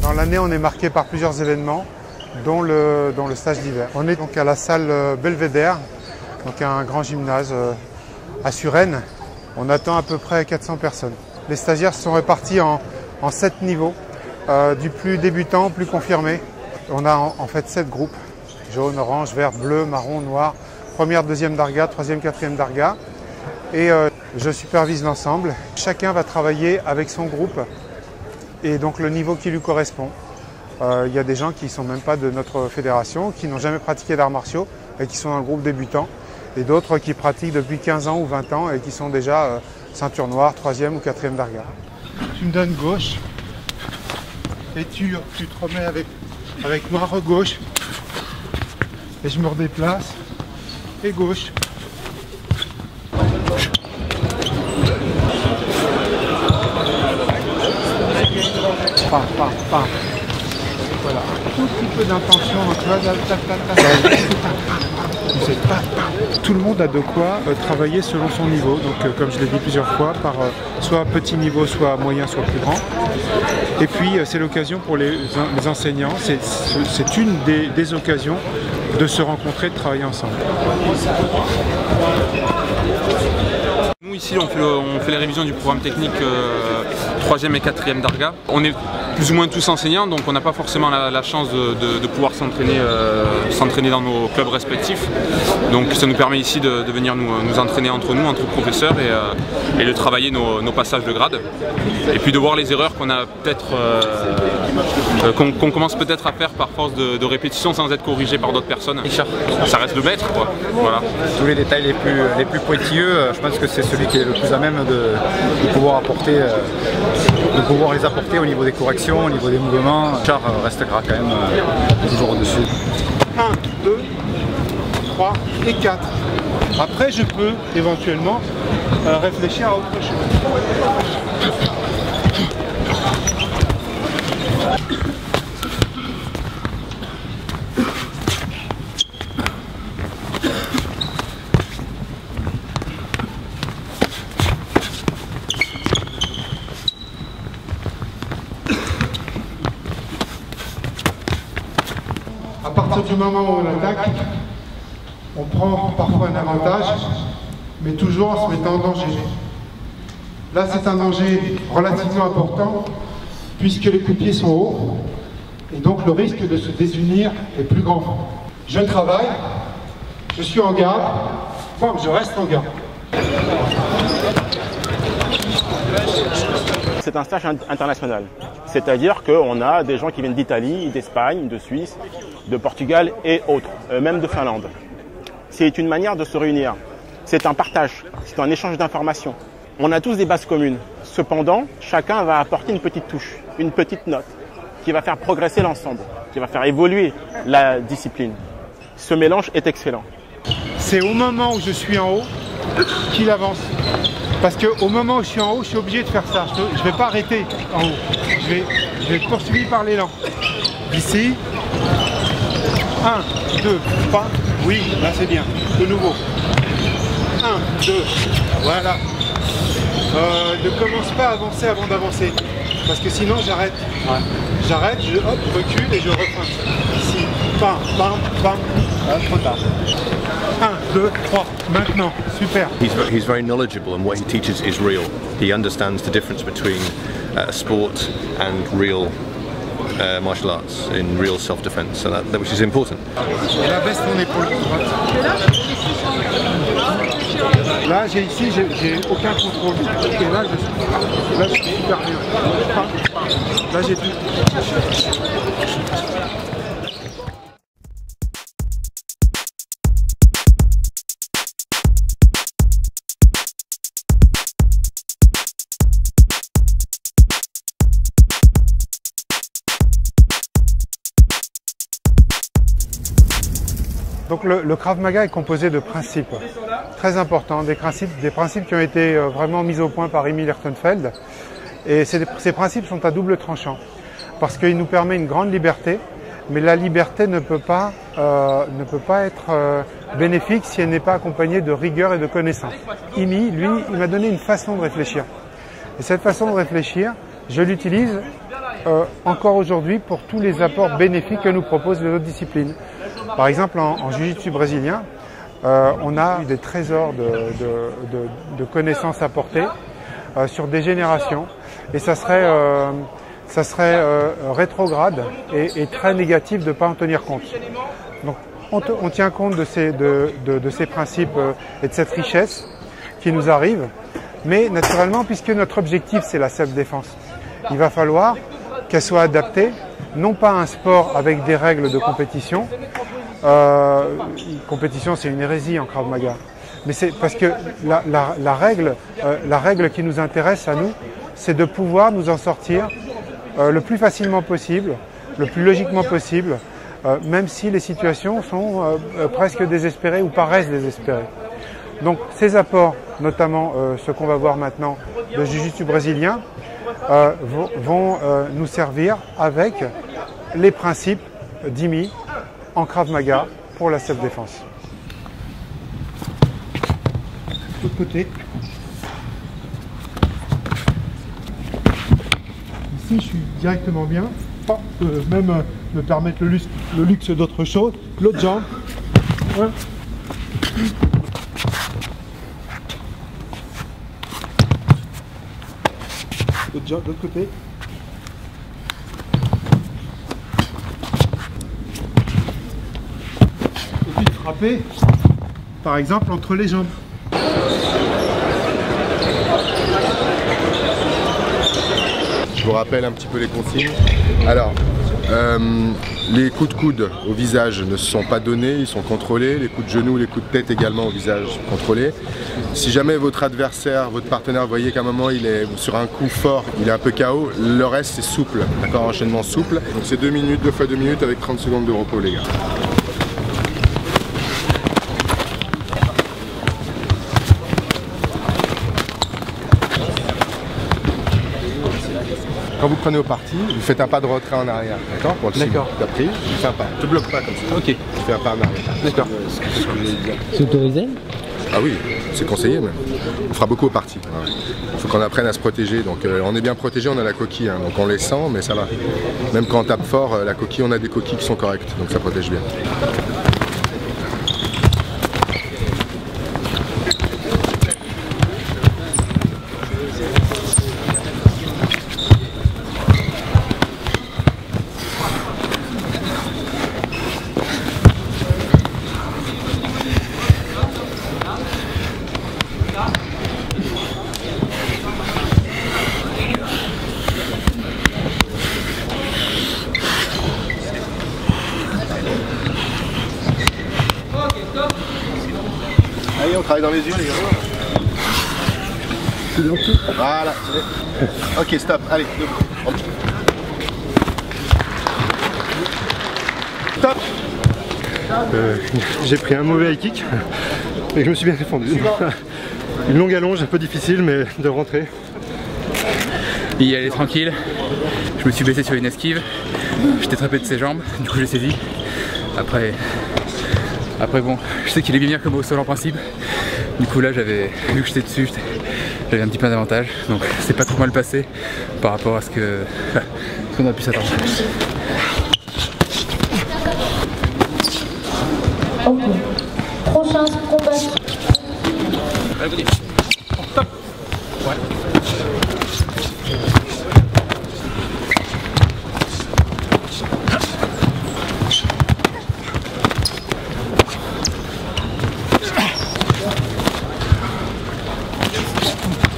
Dans l'année, on est marqué par plusieurs événements, dont le stage d'hiver. On est donc à la salle Belvédère, donc un grand gymnase à Suresnes. On attend à peu près 400 personnes. Les stagiaires sont répartis en 7 niveaux, du plus débutant au plus confirmé. On a en fait 7 groupes, jaune, orange, vert, bleu, marron, noir, première, deuxième darga, troisième, quatrième darga. Et je supervise l'ensemble. Chacun va travailler avec son groupe et donc le niveau qui lui correspond. Il y a des gens qui ne sont même pas de notre fédération, qui n'ont jamais pratiqué d'arts martiaux et qui sont dans le groupe débutant. Et d'autres qui pratiquent depuis 15 ans ou 20 ans et qui sont déjà ceinture noire, troisième ou quatrième darga. Tu me donnes gauche et tu te remets avec moi gauche et je me redéplace et gauche. Voilà, tout petit peu d'intention, tout le monde a de quoi travailler selon son niveau, donc comme je l'ai dit plusieurs fois, par soit petit niveau, soit moyen, soit plus grand. Et puis c'est l'occasion pour les enseignants, c'est une des occasions de se rencontrer, de travailler ensemble. Nous ici on fait les révisions du programme technique 3e et 4e darga. On est plus ou moins tous enseignants, donc on n'a pas forcément la chance de pouvoir s'entraîner dans nos clubs respectifs. Donc ça nous permet ici de venir nous entraîner entre nous, entre professeurs, et de travailler nos passages de grade. Et puis de voir les erreurs qu'on a peut-être qu'on commence peut-être à faire par force de répétition sans être corrigé par d'autres personnes. Ça reste le maître, quoi. Voilà. Tous les détails les plus pointilleux, je pense que c'est celui qui est le plus à même de pouvoir apporter, de pouvoir les apporter au niveau des corrections, au niveau des mouvements. Char restera quand même toujours au-dessus. 1, 2, 3 et 4. Après, je peux éventuellement réfléchir à autre chose. À partir du moment où on attaque, on prend parfois un avantage, mais toujours en se mettant en danger. Là, c'est un danger relativement important, puisque les coups de pied sont hauts, et donc le risque de se désunir est plus grand. Je travaille, je suis en garde, bon, je reste en garde. C'est un stage international, c'est-à-dire qu'on a des gens qui viennent d'Italie, d'Espagne, de Suisse, de Portugal et autres, même de Finlande. C'est une manière de se réunir, c'est un partage, c'est un échange d'informations. On a tous des bases communes, cependant, chacun va apporter une petite touche, une petite note, qui va faire progresser l'ensemble, qui va faire évoluer la discipline. Ce mélange est excellent. C'est au moment où je suis en haut qu'il avance. Parce qu'au moment où je suis en haut, je suis obligé de faire ça. Je ne vais pas arrêter en haut. Je vais poursuivre par l'élan. Ici. 1, 2, 3. Oui, là c'est bien. De nouveau. 1, 2. Voilà. Ne commence pas à avancer avant d'avancer. Parce que sinon j'arrête. Ouais. J'arrête, je recule et je reprends. Ici. Bam, bam, bam. Trop tard. 1, 2, 3, maintenant, super. He's very knowledgeable and what he teaches is real. He understands the difference between sport and real martial arts, in real self-defense, so which is important. Et là, baisse ton épaule droite. Là, j'ai aucun contrôle. Et là, je suis super bien. Là, j'ai tout. Donc le Krav Maga est composé de principes très importants, des principes qui ont été vraiment mis au point par Emil Hertenfeld. Et ces principes sont à double tranchant, parce qu'ils nous permettent une grande liberté, mais la liberté ne peut pas être bénéfique si elle n'est pas accompagnée de rigueur et de connaissance. Imi, lui, il m'a donné une façon de réfléchir. Et cette façon de réfléchir, je l'utilise encore aujourd'hui pour tous les apports bénéfiques que nous proposent les autres disciplines. Par exemple, en jiu-jitsu brésilien, on a des trésors de connaissances apportées sur des générations, et ça serait rétrograde et très négatif de ne pas en tenir compte. Donc, on tient compte de ces principes et de cette richesse qui nous arrive, mais naturellement, puisque notre objectif c'est la self-défense, il va falloir qu'elle soit adaptée, non pas à un sport avec des règles de compétition. Compétition, c'est une hérésie en Krav Maga, mais c'est parce que la règle qui nous intéresse à nous, c'est de pouvoir nous en sortir le plus facilement possible, le plus logiquement possible, même si les situations sont presque désespérées ou paraissent désespérées. Donc ces apports, notamment ce qu'on va voir maintenant de jiu-jitsu brésilien, vont nous servir avec les principes d'IMI en Krav Maga pour la self-défense. De l'autre côté. Ici, je suis directement bien. Oh, même me permettre le luxe d'autre chose. L'autre jambe. Ouais. L'autre jambe, de l'autre côté. Et puis frapper, par exemple, entre les jambes. Je vous rappelle un petit peu les consignes. Alors, les coups de coude au visage ne se sont pas donnés, ils sont contrôlés. Les coups de genoux, les coups de tête également au visage contrôlés. Si jamais votre adversaire, votre partenaire, vous voyez qu'à un moment il est sur un coup fort, il est un peu KO, le reste c'est souple, d'accord, enchaînement souple. Donc c'est 2 minutes, 2 fois 2 minutes avec 30 secondes de repos les gars. Quand vous prenez au parti, vous faites un pas de retrait en arrière, d'accord? Pour le signe. Tu as pris, tu fais un pas. Tu bloques pas comme ça. Ok. Tu fais un pas en arrière. D'accord. C'est autorisé? Ah oui, c'est conseillé même. On fera beaucoup au parti. Il faut qu'on apprenne à se protéger. Donc on est bien protégé, on a la coquille, hein, donc on les sent, mais ça va. Même quand on tape fort, la coquille, on a des coquilles qui sont correctes, donc ça protège bien. Allez, on travaille dans les yeux, les gars. Voilà. Ok, stop. Allez, debout. Stop. J'ai pris un mauvais high kick et je me suis bien défendu. Une longue allonge, un peu difficile, mais de rentrer. Il y allait tranquille. Je me suis blessé sur une esquive. J'étais attrapé de ses jambes, du coup j'ai saisi. Après bon, je sais qu'il est bien meilleur que moi au sol en principe. Du coup là vu que j'étais dessus, j'avais un petit peu d'avantage. Donc c'est pas trop mal passé par rapport à ce qu'on a pu s'attendre. Ok. Prochain combat. Allez, stop. Ouais.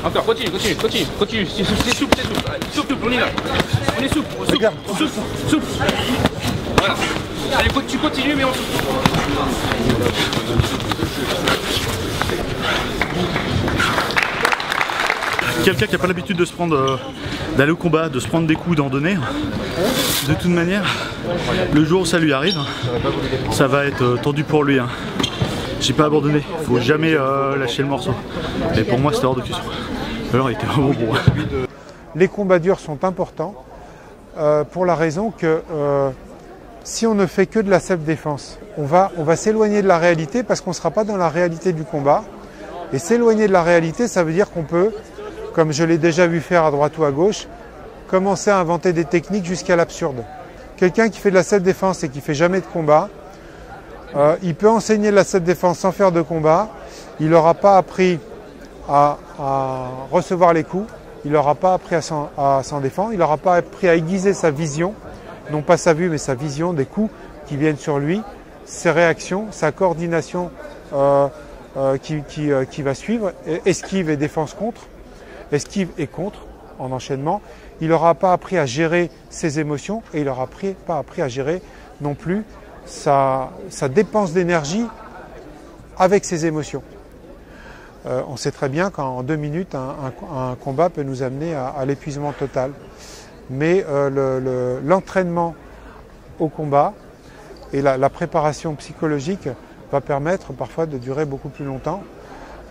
Encore, continue. C'est souple. Souple, on y va. On est souple. Voilà. Allez, tu continues, mais on souple. Quelqu'un qui n'a pas l'habitude de se prendre, d'aller au combat, de se prendre des coups, d'en donner, de toute manière, le jour où ça lui arrive, ça va être tendu pour lui. Hein. J'ai pas abandonné, faut jamais lâcher le morceau. Et pour moi, c'était hors de question. Alors, il était vraiment bon. Les combats durs sont importants pour la raison que si on ne fait que de la self-défense, on va s'éloigner de la réalité parce qu'on ne sera pas dans la réalité du combat. Et s'éloigner de la réalité, ça veut dire qu'on peut, comme je l'ai déjà vu faire à droite ou à gauche, commencer à inventer des techniques jusqu'à l'absurde. Quelqu'un qui fait de la self-défense et qui fait jamais de combat, il peut enseigner de la self-défense sans faire de combat. Il n'aura pas appris à recevoir les coups, il n'aura pas appris à s'en défendre, il n'aura pas appris à aiguiser sa vision, non pas sa vue mais sa vision des coups qui viennent sur lui, ses réactions, sa coordination qui va suivre, esquive et défense contre, esquive et contre en enchaînement. Il n'aura pas appris à gérer ses émotions et il n'aura pas appris à gérer non plus sa dépense d'énergie avec ses émotions. On sait très bien qu'en 2 minutes, un combat peut nous amener à l'épuisement total. Mais l'entraînement au combat et la préparation psychologique va permettre parfois de durer beaucoup plus longtemps.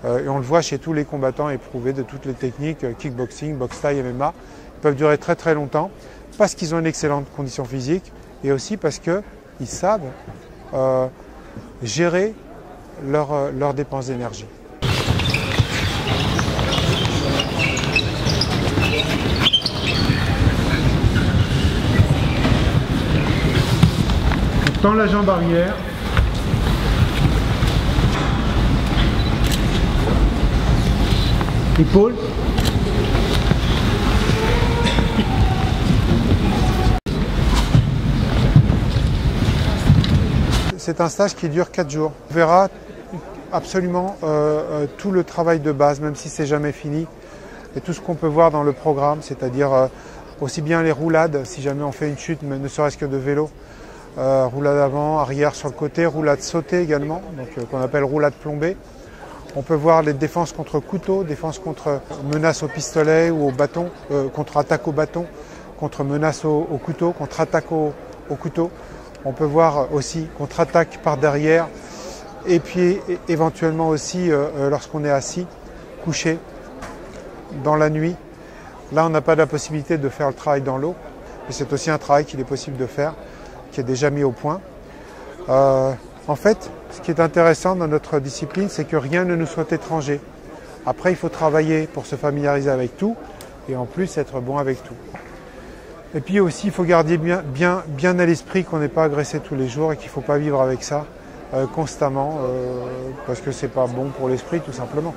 Et on le voit chez tous les combattants éprouvés de toutes les techniques, kickboxing, boxe thaï, MMA, ils peuvent durer très très longtemps parce qu'ils ont une excellente condition physique et aussi parce qu'ils savent gérer leurs dépenses d'énergie. On tend la jambe arrière. Épaule. C'est un stage qui dure 4 jours. On verra absolument tout le travail de base, même si c'est jamais fini, et tout ce qu'on peut voir dans le programme, c'est-à-dire aussi bien les roulades, si jamais on fait une chute, mais ne serait-ce que de vélo, roulade avant, arrière sur le côté, roulade sautée également, donc qu'on appelle roulade plombée. On peut voir les défenses contre couteau, défense contre menace au pistolet ou au bâton, contre-attaque au bâton, contre menace au couteau, contre-attaque au couteau. On peut voir aussi contre-attaque par derrière et puis éventuellement aussi lorsqu'on est assis, couché dans la nuit. Là, on n'a pas la possibilité de faire le travail dans l'eau, mais c'est aussi un travail qu'il est possible de faire, qui est déjà mis au point. En fait, ce qui est intéressant dans notre discipline, c'est que rien ne nous soit étranger. Après, il faut travailler pour se familiariser avec tout et en plus être bon avec tout. Et puis aussi, il faut garder bien à l'esprit qu'on n'est pas agressé tous les jours et qu'il ne faut pas vivre avec ça constamment parce que c'est pas bon pour l'esprit tout simplement.